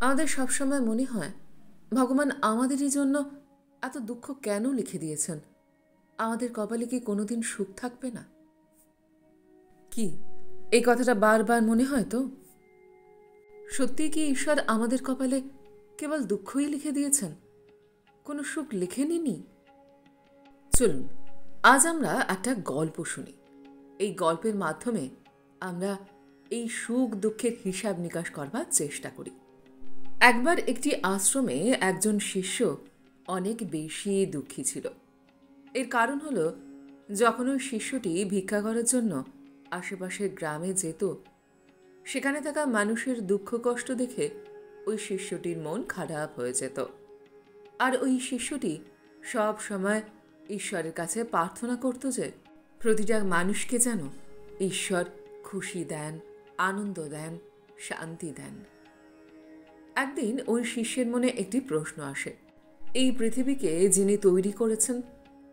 আমাদের সবসময় মনে হয় ভগবান আমাদেরই জন্য এত দুঃখ কেন লিখে দিয়েছেন? আমাদের কপালে কি কোনোদিন সুখ থাকবে না? কি এই কথাটা বারবার মনে হয় তো? সত্যিই কি ঈশ্বর আমাদের কপালে কেবল দুঃখই লিখে দিয়েছেন, কোনো সুখ লিখেনি? চলুন আজ আমরা একটা গল্প শুনি। এই গল্পের মাধ্যমে আমরা এই সুখ দুঃখের হিসাব নিকাশ করবার চেষ্টা করি। একবার একটি আশ্রমে একজন শিষ্য অনেক বেশি দুঃখী ছিল। এর কারণ হলো, যখন ওই শিষ্যটি ভিক্ষা করার জন্য আশেপাশের গ্রামে যেত, সেখানে থাকা মানুষের দুঃখ কষ্ট দেখে ওই শিষ্যটির মন খারাপ হয়ে যেত। আর ওই শিষ্যটি সব সময় ঈশ্বরের কাছে প্রার্থনা করত যে প্রতিটা মানুষকে যেন ঈশ্বর খুশি দেন, আনন্দ দেন, শান্তি দেন। একদিন ওই শিষ্যের মনে একটি প্রশ্ন আসে, এই পৃথিবীকে যিনি তৈরি করেছেন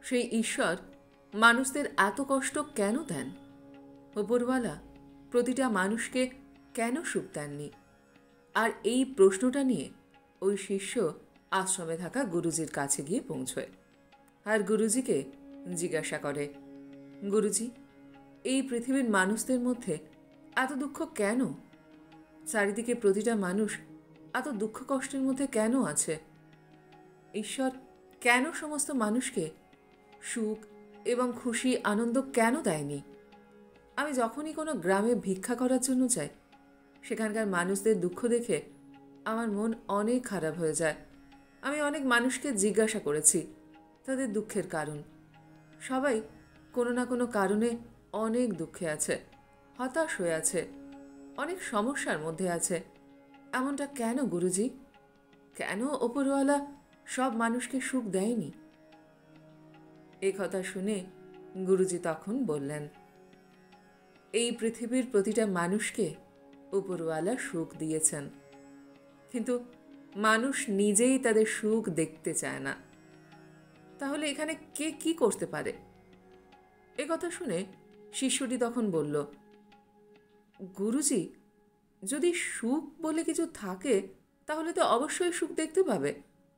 সেই ঈশ্বর মানুষদের এত কষ্ট কেন দেন? ওপরওয়ালা প্রতিটা মানুষকে কেন সুখ দেননি? আর এই প্রশ্নটা নিয়ে ওই শিষ্য আশ্রমে থাকা গুরুজির কাছে গিয়ে পৌঁছয়। আর গুরুজিকে জিজ্ঞাসা করে, গুরুজি, এই পৃথিবীর মানুষদের মধ্যে এত দুঃখ কেন? চারিদিকে প্রতিটা মানুষ এত দুঃখ কষ্টের মধ্যে কেন আছে? ঈশ্বর কেন সমস্ত মানুষকে সুখ এবং খুশি আনন্দ কেন দেয়নি? আমি যখনই কোনো গ্রামে ভিক্ষা করার জন্য যাই, সেখানকার মানুষদের দুঃখ দেখে আমার মন অনেক খারাপ হয়ে যায়। আমি অনেক মানুষকে জিজ্ঞাসা করেছি তাদের দুঃখের কারণ। সবাই কোনো না কোনো কারণে অনেক দুঃখে আছে, হতাশ হয়ে আছে, অনেক সমস্যার মধ্যে আছে। এমনটা কেন গুরুজি? কেন ওপরওয়ালা সব মানুষকে সুখ দেয়নি? এই কথা শুনে গুরুজি তখন বললেন, এই পৃথিবীর প্রতিটা মানুষকে উপরওয়ালা সুখ দিয়েছেন, কিন্তু মানুষ নিজেই তাদের সুখ দেখতে চায় না। তাহলে এখানে কে কি করতে পারে? এ কথা শুনে শিষ্যটি তখন বলল, গুরুজি, যদি সুখ বলে কিছু থাকে তাহলে তো অবশ্যই সুখ দেখতে পাবে,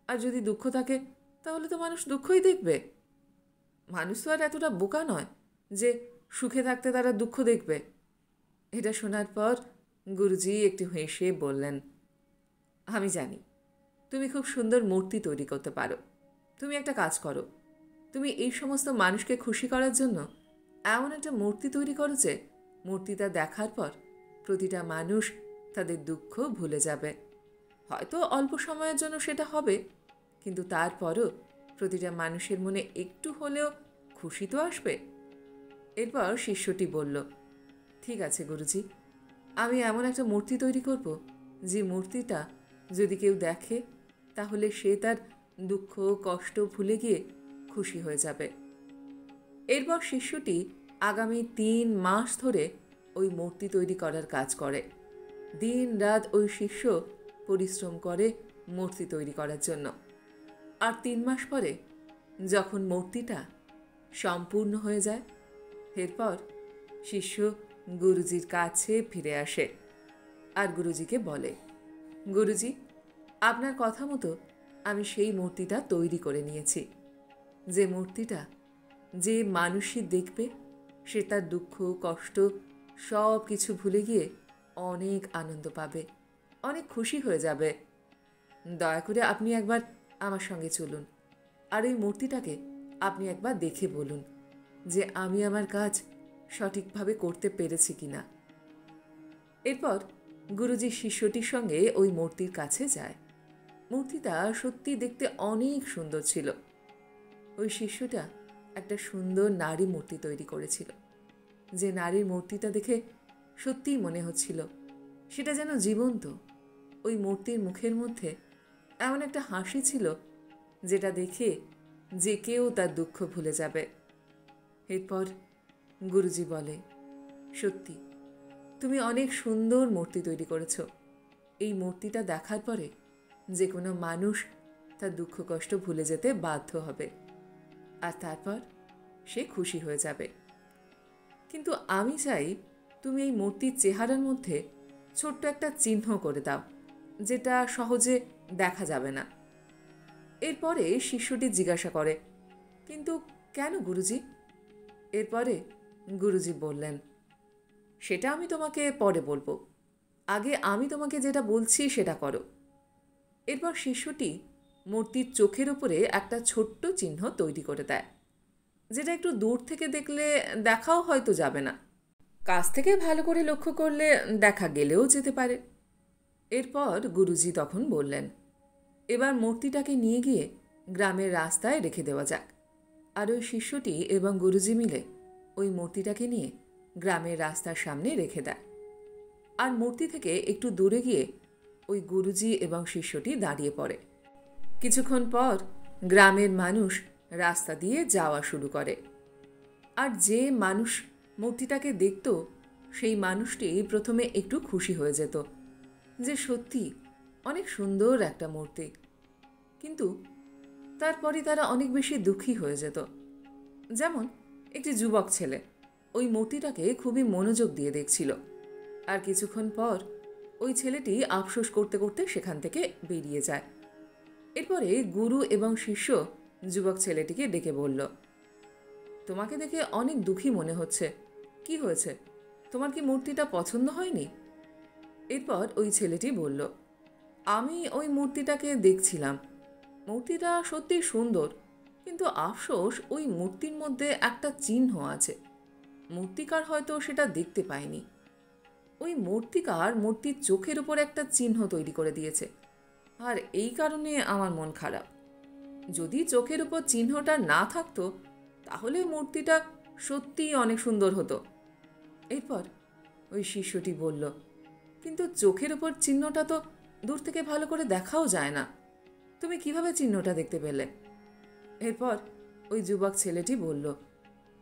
আর যদি দুঃখ থাকে তাহলে তো মানুষ দুঃখই দেখবে। মানুষ তো আর এতটা বোকা নয় যে সুখে থাকতে তারা দুঃখ দেখবে। এটা শোনার পর গুরুজি একটু হেসে বললেন, আমি জানি তুমি খুব সুন্দর মূর্তি তৈরি করতে পারো। তুমি একটা কাজ করো, তুমি এই সমস্ত মানুষকে খুশি করার জন্য এমন একটা মূর্তি তৈরি করো যে মূর্তিটা দেখার পর প্রতিটা মানুষ তাদের দুঃখ ভুলে যাবে। হয়তো অল্প সময়ের জন্য সেটা হবে, কিন্তু তারপরও প্রতিটা মানুষের মনে একটু হলেও খুশি তো আসবে। এরপর শিষ্যটি বলল, ঠিক আছে গুরুজি, আমি এমন একটা মূর্তি তৈরি করব যে মূর্তিটা যদি কেউ দেখে তাহলে সে তার দুঃখ কষ্ট ভুলে গিয়ে খুশি হয়ে যাবে। এরপর শিষ্যটি আগামী ৩ মাস ধরে ওই মূর্তি তৈরি করার কাজ করে। দিন রাত ওই শিষ্য পরিশ্রম করে মূর্তি তৈরি করার জন্য। আর ৩ মাস পরে যখন মূর্তিটা সম্পূর্ণ হয়ে যায়, এরপর শিষ্য গুরুজির কাছে ফিরে আসে আর গুরুজিকে বলে, গুরুজি, আপনার কথা মতো আমি সেই মূর্তিটা তৈরি করে নিয়েছি। যে মূর্তিটা যে মানুষই দেখবে সে তার দুঃখ কষ্ট সব কিছু ভুলে গিয়ে অনেক আনন্দ পাবে, অনেক খুশি হয়ে যাবে। দয়া করে আপনি একবার আমার সঙ্গে চলুন, আর ওই মূর্তিটাকে আপনি একবার দেখে বলুন যে আমি আমার কাজ সঠিকভাবে করতে পেরেছি কিনা। এরপর গুরুজি শিষ্যটির সঙ্গে ওই মূর্তির কাছে যায়। মূর্তিটা সত্যি দেখতে অনেক সুন্দর ছিল। ওই শিষ্যটা একটা সুন্দর নারী মূর্তি তৈরি করেছিল, যে নারীর মূর্তিটা দেখে সত্যিই মনে হচ্ছিল সেটা যেন জীবন্ত। ওই মূর্তির মুখের মধ্যে এমন একটা হাসি ছিল যেটা দেখে যে কেউ তার দুঃখ ভুলে যাবে। এরপর গুরুজি বলে, সত্যি তুমি অনেক সুন্দর মূর্তি তৈরি করেছ। এই মূর্তিটা দেখার পরে যে কোনো মানুষ তার দুঃখ কষ্ট ভুলে যেতে বাধ্য হবে, আর তারপর সে খুশি হয়ে যাবে। কিন্তু আমি চাই তুমি এই মূর্তির চেহারার মধ্যে ছোট্ট একটা চিহ্ন করে দাও, যেটা সহজে দেখা যাবে না। এরপরে শিষ্যটি জিজ্ঞাসা করে, কিন্তু কেন গুরুজি? এরপরে গুরুজি বললেন, সেটা আমি তোমাকে পরে বলবো, আগে আমি তোমাকে যেটা বলছি সেটা করো। এরপর শিষ্যটি মূর্তির চোখের উপরে একটা ছোট্ট চিহ্ন তৈরি করে দেয়, যেটা একটু দূর থেকে দেখলে দেখাও হয়তো যাবে না, কাছ থেকে ভালো করে লক্ষ্য করলে দেখা গেলেও যেতে পারে। এরপর গুরুজি তখন বললেন, এবার মূর্তিটাকে নিয়ে গিয়ে গ্রামের রাস্তায় রেখে দেওয়া যাক। আর ওই শিষ্যটি এবং গুরুজি মিলে ওই মূর্তিটাকে নিয়ে গ্রামের রাস্তার সামনে রেখে দেয়। আর মূর্তি থেকে একটু দূরে গিয়ে ওই গুরুজি এবং শিষ্যটি দাঁড়িয়ে পড়ে। কিছুক্ষণ পর গ্রামের মানুষ রাস্তা দিয়ে যাওয়া শুরু করে। আর যে মানুষ মূর্তিটাকে দেখত সেই মানুষটি প্রথমে একটু খুশি হয়ে যেত যে সত্যি অনেক সুন্দর একটা মূর্তি, কিন্তু তারপরে তারা অনেক বেশি দুঃখী হয়ে যেত। যেমন একটি যুবক ছেলে ওই মূর্তিটাকে খুবই মনোযোগ দিয়ে দেখছিল, আর কিছুক্ষণ পর ওই ছেলেটি আফসোস করতে করতে সেখান থেকে বেরিয়ে যায়। এরপরে গুরু এবং শিষ্য যুবক ছেলেটিকে ডেকে বলল, তোমাকে দেখে অনেক দুঃখী মনে হচ্ছে, কি হয়েছে? তোমার কি মূর্তিটা পছন্দ হয়নি? এরপর ওই ছেলেটি বলল, আমি ওই মূর্তিটাকে দেখছিলাম, মূর্তিটা সত্যি সুন্দর, কিন্তু আফসোস ওই মূর্তির মধ্যে একটা চিহ্ন আছে, মূর্তিকার হয়তো সেটা দেখতে পায়নি। ওই মূর্তিকার মূর্তির চোখের উপর একটা চিহ্ন তৈরি করে দিয়েছে, আর এই কারণে আমার মন খারাপ। যদি চোখের উপর চিহ্নটা না থাকতো তাহলে মূর্তিটা সত্যিই অনেক সুন্দর হতো। এরপর ওই শিষ্যটি বলল, কিন্তু চোখের উপর চিহ্নটা তো দূর থেকে ভালো করে দেখাও যায় না, তুমি কিভাবে চিহ্নটা দেখতে পেলে? এরপর ওই যুবক ছেলেটি বলল,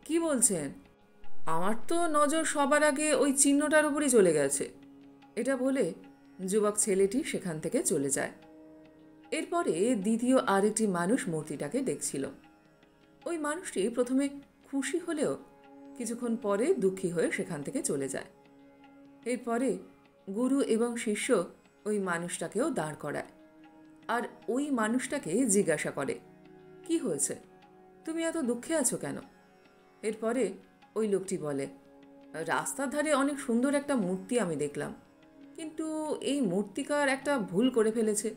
কি বলছেন? আমার তো নজর সবার আগে ওই চিহ্নটার উপরই চলে গেছে। এটা বলে যুবক ছেলেটি সেখান থেকে চলে যায়। এরপরে দ্বিতীয় আরেকটি মানুষ মূর্তিটাকে দেখছিল। ওই মানুষটি প্রথমে খুশি হলেও কিছুক্ষণ পরে দুঃখী হয়ে সেখান থেকে চলে যায়। এরপরে গুরু এবং শিষ্য ওই মানুষটাকেও দাঁড় করায়, আর ওই মানুষটাকে জিজ্ঞাসা করে, কি হয়েছে, তুমি এত দুঃখে আছো কেন? এরপরে ওই লোকটি বলে, রাস্তার ধারে অনেক সুন্দর একটা মূর্তি আমি দেখলাম, কিন্তু এই মূর্তিকার একটা ভুল করে ফেলেছে,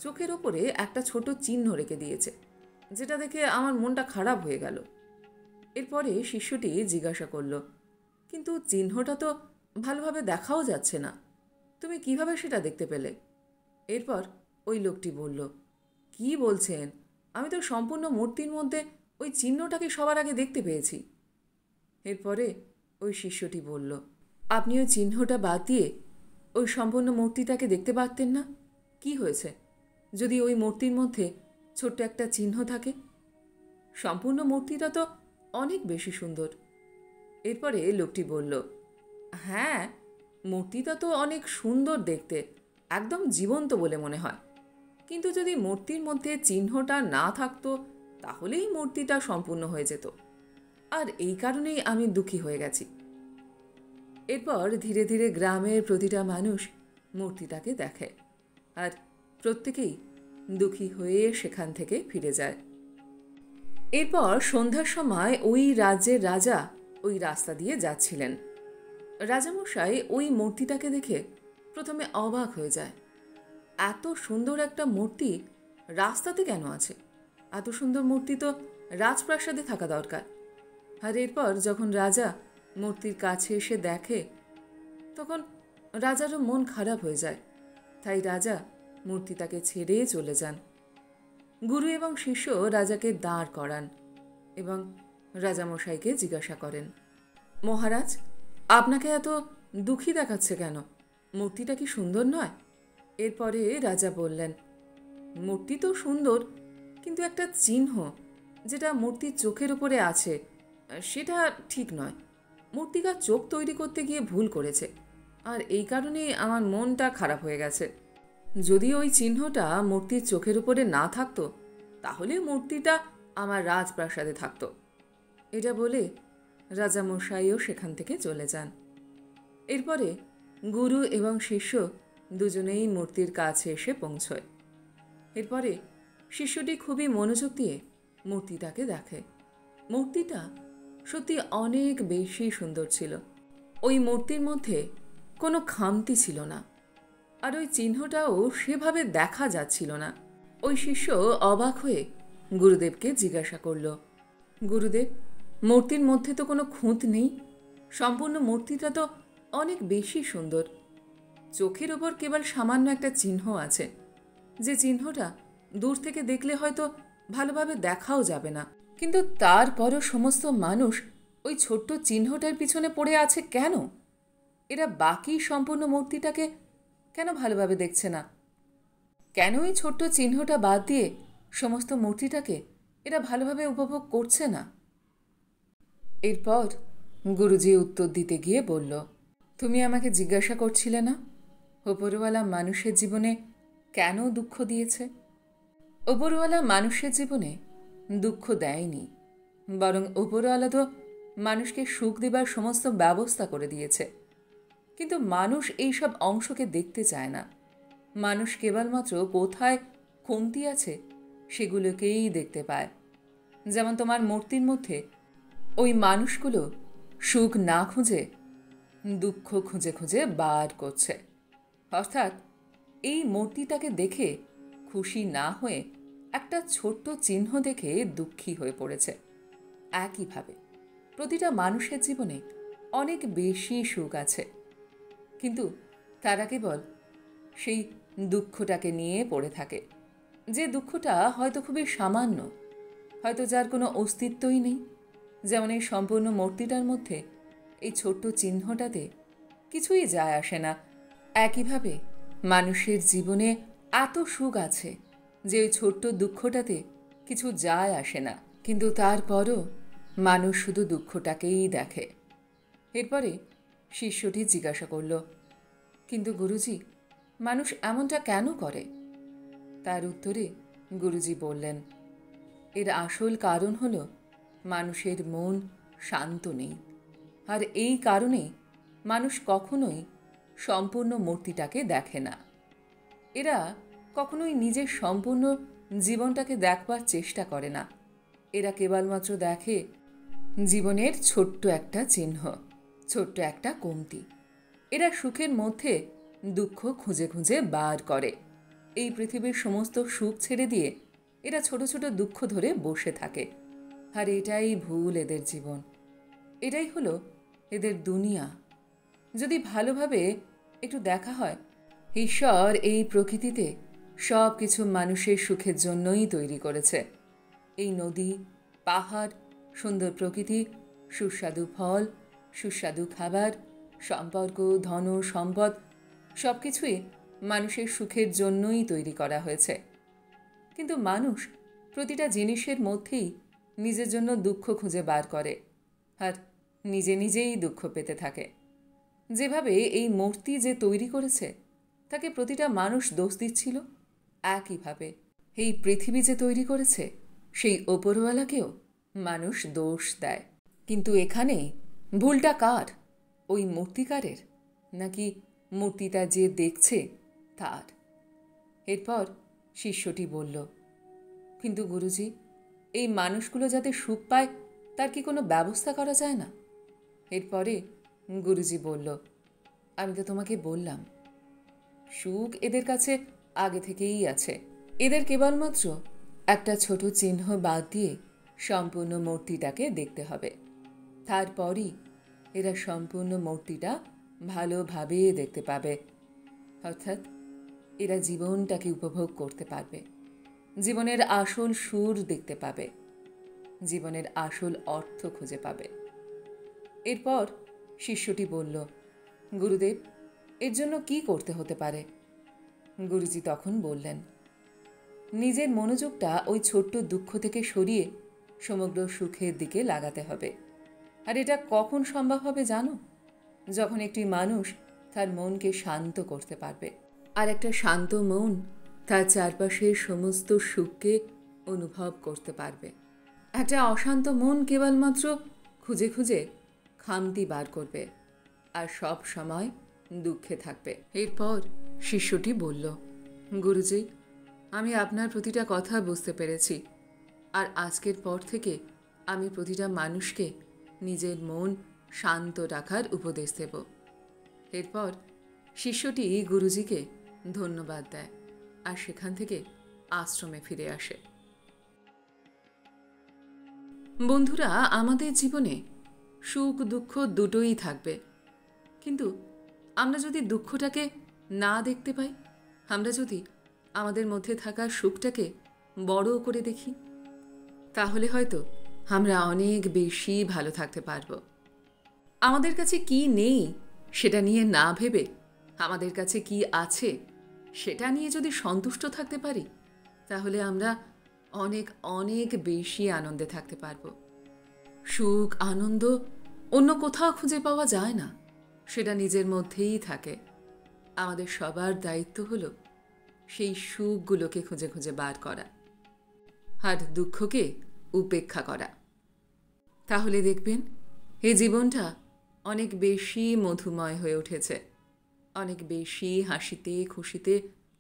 চোখের ওপরে একটা ছোট চিহ্ন রেখে দিয়েছে, যেটা দেখে আমার মনটা খারাপ হয়ে গেল। এরপরে শিষ্যটি জিজ্ঞাসা করল, কিন্তু চিহ্নটা তো ভালোভাবে দেখাও যাচ্ছে না, তুমি কিভাবে সেটা দেখতে পেলে? এরপর ওই লোকটি বলল, কি বলছেন, আমি তো সম্পূর্ণ মূর্তির মধ্যে ওই চিহ্নটাকে সবার আগে দেখতে পেয়েছি। এরপরে ওই শিষ্যটি বলল, আপনি ওই চিহ্নটা বাদ দিয়ে ওই সম্পূর্ণ মূর্তিটাকে দেখতে পারতেন না? কি হয়েছে যদি ওই মূর্তির মধ্যে ছোট্ট একটা চিহ্ন থাকে? সম্পূর্ণ মূর্তিটা তো অনেক বেশি সুন্দর। এরপরে লোকটি বলল, হ্যাঁ, মূর্তিটা তো অনেক সুন্দর দেখতে, একদম জীবন্ত বলে মনে হয়, কিন্তু যদি মূর্তির মধ্যে চিহ্নটা না থাকতো তাহলেই মূর্তিটা সম্পূর্ণ হয়ে যেত, আর এই কারণেই আমি দুঃখী হয়ে গেছি। এরপর ধীরে ধীরে গ্রামের প্রতিটা মানুষ মূর্তিটাকে দেখে, আর প্রত্যেকেই দুঃখী হয়ে সেখান থেকে ফিরে যায়। এরপর সন্ধ্যার সময় ওই রাজ্যের রাজা ওই রাস্তা দিয়ে যাচ্ছিলেন। রাজামশাই ওই মূর্তিটাকে দেখে প্রথমে অবাক হয়ে যায়, এত সুন্দর একটা মূর্তি রাস্তাতে কেন আছে? এত সুন্দর মূর্তি তো রাজপ্রাসাদে থাকা দরকার। আর এরপর যখন রাজা মূর্তির কাছে এসে দেখে তখন রাজারও মন খারাপ হয়ে যায়, তাই রাজা মূর্তিটাকে ছেড়ে চলে যান। গুরু এবং শিষ্য রাজাকে দাঁড় করান এবং রাজামশাইকে জিজ্ঞাসা করেন, মহারাজ, আপনাকে এত দুঃখী দেখাচ্ছে কেন? মূর্তিটা কি সুন্দর নয়? এরপরে রাজা বললেন, মূর্তি তো সুন্দর, কিন্তু একটা চিহ্ন যেটা মূর্তির চোখের উপরে আছে সেটা ঠিক নয়। মূর্তিকার চোখ তৈরি করতে গিয়ে ভুল করেছে, আর এই কারণেই আমার মনটা খারাপ হয়ে গেছে। যদি ওই চিহ্নটা মূর্তির চোখের উপরে না থাকতো তাহলে মূর্তিটা আমার রাজপ্রাসাদে থাকতো। এটা বলে রাজামশাইও সেখান থেকে চলে যান। এরপরে গুরু এবং শিষ্য দুজনেই মূর্তির কাছে এসে পৌঁছয়। এরপরে শিষ্যটি খুবই মনোযোগ দিয়ে মূর্তিটাকে দেখে। মূর্তিটা সত্যি অনেক বেশি সুন্দর ছিল। ওই মূর্তির মধ্যে কোনো খামতি ছিল না, আর ওই চিহ্নটাও সেভাবে দেখা যাচ্ছিল না। ওই শিষ্য অবাক হয়ে গুরুদেবকে জিজ্ঞাসা করল, গুরুদেব, মূর্তির মধ্যে তো কোনো খুঁত নেই, সম্পূর্ণ মূর্তিটা তো অনেক বেশি সুন্দর। চোখের ওপর কেবল সামান্য একটা চিহ্ন আছে, যে চিহ্নটা দূর থেকে দেখলে হয়তো ভালোভাবে দেখাও যাবে না, কিন্তু তারপরও সমস্ত মানুষ ওই ছোট্ট চিহ্নটার পিছনে পড়ে আছে কেন? এরা বাকি সম্পূর্ণ মূর্তিটাকে কেন ভালোভাবে দেখছে না? কেন এই ছোট্ট চিহ্নটা বাদ দিয়ে সমস্ত মূর্তিটাকে এরা ভালোভাবে উপভোগ করছে না? এরপর গুরুজি উত্তর দিতে গিয়ে বলল, তুমি আমাকে জিজ্ঞাসা করছিলে না ওপরওয়ালা মানুষের জীবনে কেন দুঃখ দিয়েছে? ওপরওয়ালা মানুষের জীবনে দুঃখ দেয়নি, বরং ওপরওয়ালা তো মানুষকে সুখ দেবার সমস্ত ব্যবস্থা করে দিয়েছে। কিন্তু মানুষ এইসব অংশকে দেখতে চায় না। মানুষ কেবলমাত্র কোথায় কমতি আছে সেগুলোকেই দেখতে পায়। যেমন তোমার মূর্তির মধ্যে ওই মানুষগুলো সুখ না খুঁজে দুঃখ খুঁজে খুঁজে বার করছে। অর্থাৎ এই মূর্তিটাকে দেখে খুশি না হয়ে একটা ছোট্ট চিহ্ন দেখে দুঃখী হয়ে পড়েছে। একইভাবে প্রতিটা মানুষের জীবনে অনেক বেশি সুখ আছে, কিন্তু তারা কেবল সেই দুঃখটাকে নিয়ে পড়ে থাকে, যে দুঃখটা হয়তো খুবই সামান্য, হয়তো যার কোনো অস্তিত্বই নেই। যেমন এই সম্পূর্ণ মূর্তিটার মধ্যে এই ছোট্ট চিহ্নটাতে কিছুই যায় আসে না। একইভাবে মানুষের জীবনে এত সুখ আছে যে ওই ছোট্ট দুঃখটাতে কিছু যায় আসে না, কিন্তু তারপরও মানুষ শুধু দুঃখটাকেই দেখে। এরপরে শিষ্যটি জিজ্ঞাসা করল, কিন্তু গুরুজি, মানুষ এমনটা কেন করে? তার উত্তরে গুরুজি বললেন, এর আসল কারণ হল মানুষের মন শান্ত নেই। আর এই কারণে মানুষ কখনোই সম্পূর্ণ মূর্তিটাকে দেখে না। এরা কখনোই নিজের সম্পূর্ণ জীবনটাকে দেখবার চেষ্টা করে না। এরা কেবলমাত্র দেখে জীবনের ছোট্ট একটা চিহ্ন, ছোট্ট একটা কমতি। এরা সুখের মধ্যে দুঃখ খুঁজে খুঁজে বার করে। এই পৃথিবীর সমস্ত সুখ ছেড়ে দিয়ে এরা ছোট ছোট দুঃখ ধরে বসে থাকে। আর এটাই ভুল এদের জীবন, এটাই হলো এদের দুনিয়া। যদি ভালোভাবে একটু দেখা হয়, ঈশ্বর এই প্রকৃতিতে সব কিছু মানুষের সুখের জন্যই তৈরি করেছে। এই নদী, পাহাড়, সুন্দর প্রকৃতি, সুস্বাদু ফল, সুস্বাদু খাবার, সম্পর্ক, ধন, সম্পদ সব কিছুই মানুষের সুখের জন্যই তৈরি করা হয়েছে। কিন্তু মানুষ প্রতিটা জিনিসের মধ্যেই নিজের জন্য দুঃখ খুঁজে বার করে, আর নিজে নিজেই দুঃখ পেতে থাকে। যেভাবে এই মূর্তি যে তৈরি করেছে তাকে প্রতিটা মানুষ দোষ দিচ্ছিল, একইভাবে এই পৃথিবী যে তৈরি করেছে সেই ওপরওয়ালাকেও মানুষ দোষ দেয়। কিন্তু এখানে ভুলটা কার? ওই মূর্তিকারের, নাকি মূর্তিটা যে দেখছে তার? এরপর শিষ্যটি বলল, কিন্তু গুরুজি, এই মানুষগুলো যাতে সুখ পায় তার কি কোনো ব্যবস্থা করা যায় না? এরপরে গুরুজি বলল, আমি তো তোমাকে বললাম, সুখ এদের কাছে আগে থেকেই আছে। এদের কেবলমাত্র একটা ছোট চিহ্ন বাদ দিয়ে সম্পূর্ণ মূর্তিটাকে দেখতে হবে। তারপরই এরা সম্পূর্ণ মূর্তিটা ভালোভাবে দেখতে পাবে। অর্থাৎ এরা জীবনটাকে উপভোগ করতে পারবে, জীবনের আসল সুর দেখতে পাবে, জীবনের আসল অর্থ খুঁজে পাবে। এরপর শিষ্যটি বলল, গুরুদেব, এর জন্য কি করতে হতে পারে? গুরুজি তখন বললেন, নিজের মনোযোগটা ওই ছোট্ট দুঃখ থেকে সরিয়ে সমগ্র সুখের দিকে লাগাতে হবে। আর এটা কখন সম্ভব হবে জানো? যখন একটি মানুষ তার মনকে শান্ত করতে পারবে। আর একটা শান্ত মন তার চারপাশের সমস্ত সুখকে অনুভব করতে পারবে। একটা অশান্ত মন কেবলমাত্র খুঁজে খুঁজে খামতি বার করবে আর সব সময় দুঃখে থাকবে। এরপর শিষ্যটি বলল, গুরুজি, আমি আপনার প্রতিটা কথা বুঝতে পেরেছি, আর আজকের পর থেকে আমি প্রতিটা মানুষকে নিজের মন শান্ত রাখার উপদেশ দেব। এরপর শিষ্যটি গুরুজিকে ধন্যবাদ দেয় আর সেখান থেকে আশ্রমে ফিরে আসে। বন্ধুরা, আমাদের জীবনে সুখ দুঃখ দুটোই থাকবে, কিন্তু আমরা যদি দুঃখটাকে না দেখতে পাই, আমরা যদি আমাদের মধ্যে থাকা সুখটাকে বড় করে দেখি, তাহলে হয়তো আমরা অনেক বেশি ভালো থাকতে পারব। আমাদের কাছে কি নেই সেটা নিয়ে না ভেবে আমাদের কাছে কি আছে সেটা নিয়ে যদি সন্তুষ্ট থাকতে পারি, তাহলে আমরা অনেক অনেক বেশি আনন্দে থাকতে পারব। সুখ আনন্দ অন্য কোথাও খুঁজে পাওয়া যায় না, সেটা নিজের মধ্যেই থাকে। আমাদের সবার দায়িত্ব হলো সেই সুখগুলোকে খুঁজে খুঁজে বার করা আর দুঃখকে উপেক্ষা করা। তাহলে দেখবেন এই জীবনটা অনেক বেশি মধুময় হয়ে উঠেছে, অনেক বেশি হাসিতে খুশিতে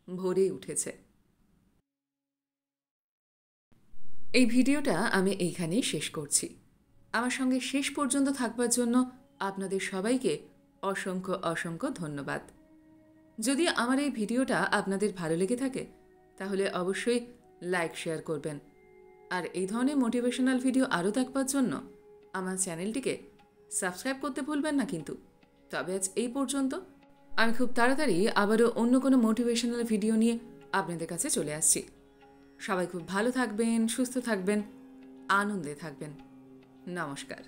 ভরে উঠেছে। এই ভিডিওটা আমি এইখানেই শেষ করছি। আমার সঙ্গে শেষ পর্যন্ত থাকবার জন্য আপনাদের সবাইকে অসংখ্য অসংখ্য ধন্যবাদ। যদি আমার এই ভিডিওটা আপনাদের ভালো লেগে থাকে তাহলে অবশ্যই লাইক শেয়ার করবেন, আর এই ধরনের মোটিভেশনাল ভিডিও আরও দেখবার জন্য আমার চ্যানেলটিকে সাবস্ক্রাইব করতে ভুলবেন না কিন্তু। তবে আজ এই পর্যন্ত। আমি খুব তাড়াতাড়ি আবারও অন্য কোনো মোটিভেশনাল ভিডিও নিয়ে আপনাদের কাছে চলে আসছি। সবাই খুব ভালো থাকবেন, সুস্থ থাকবেন, আনন্দে থাকবেন। নমস্কার।